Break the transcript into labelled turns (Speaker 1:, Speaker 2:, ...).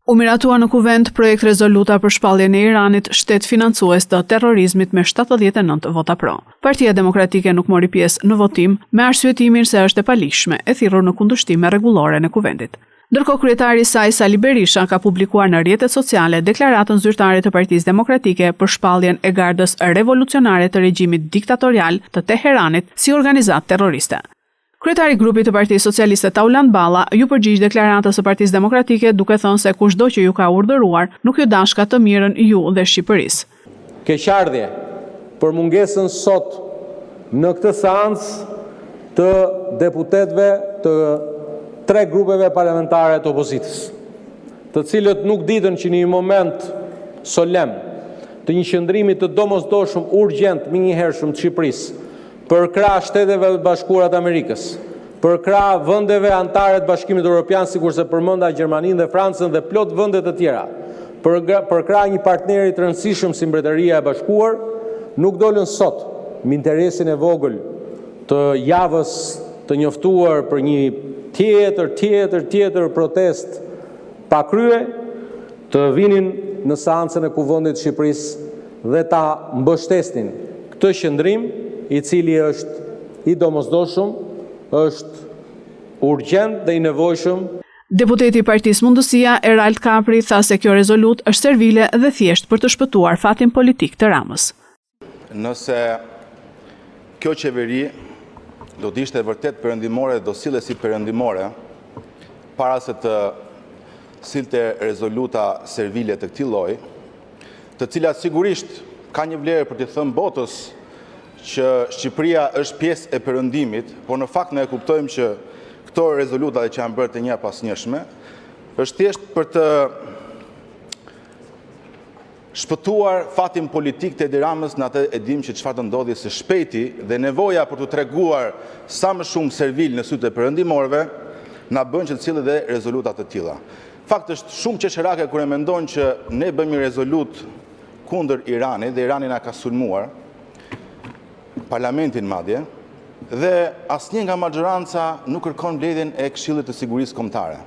Speaker 1: U miratua në kuvend projekt rezoluta për shpalljen e Iranit, shtet financues të terrorizmit me 79 vota pro. Partia Demokratike nuk mori pjesë në votim me arsyetimin se është e palishme e thirrur në kundërshtime rregullore në kuvendit. Ndërkohë kryetari i saj Sali Berisha ka publikuar në rrjetet sociale deklaratën zyrtare të Partisë Demokratike për shpalljen e gardës revolucionare të regjimit diktatorial të Teheranit si organizatë terroriste. Kryetari i grupit të Partisë Socialiste Tauland Balla ju përgjigj deklaratës së Partisë Demokratike duke thënë se kushdo që ju ka urdhëruar nuk ju dashka të mirën ju dhe Shqipërisë.
Speaker 2: Keqardhje për mungesën sot në këtë seancë të deputetëve të 3 grupeve parlamentare të opozitës, të cilët nuk ditën që në një moment solem të një qëndrimi të domosdoshëm urgjent me njëhershëm të Shqipërisë, për krah Shteteve të Bashkuara të Amerikës, për krah vendeve anëtare të Bashkimit Evropian, sikurse përmenda Gjermaninë dhe Francën dhe plot vende të tjera, për krah një partneri të rëndësishëm si Mbretëria e Bashkuar, nuk dolën sot me interesin e vogël të javës të njoftuar për një tjetër protest pa krye, të vinin në seancën e Kuvendit të Shqipërisë dhe ta mbështesin këtë qëndrim i cili është i domosdoshëm, është urgjent dhe i nevojshëm.
Speaker 1: Deputeti i Partisë Mundësia Erald Kapri tha se kjo rezolut është servile dhe thjesht për të shpëtuar fatin politik të Ramës.
Speaker 3: Nëse kjo qeveri do të ishte vërtet perëndimore, do sillet si perëndimore, para se të silte rezoluta servile të këtij lloji, të cilat sigurisht ka një vlerë për të thënë botës që Shqipëria është pjesë e perëndimit, por në fakt ne e kuptojmë që këto rezoluta që janë bërë të njëra pas njëshme, është thjesht për të shpëtuar fatin politik të Edi Ramës, në atë e dim që çfarë do ndodhi së shpejti dhe nevoja për të treguar sa më shumë servil në sytë e perëndimorëve na bën që të sillet dhe rezoluta të tilla. Fakt është shumë qesherake kur e mendon që ne bëjmë një rezolut kundër Iranit dhe Irani na ka sulmuar parlamentin madje, dhe asnjë nga maxhoranca nuk kërkon mbledhjen e Këshillit të Sigurisë Kombëtare.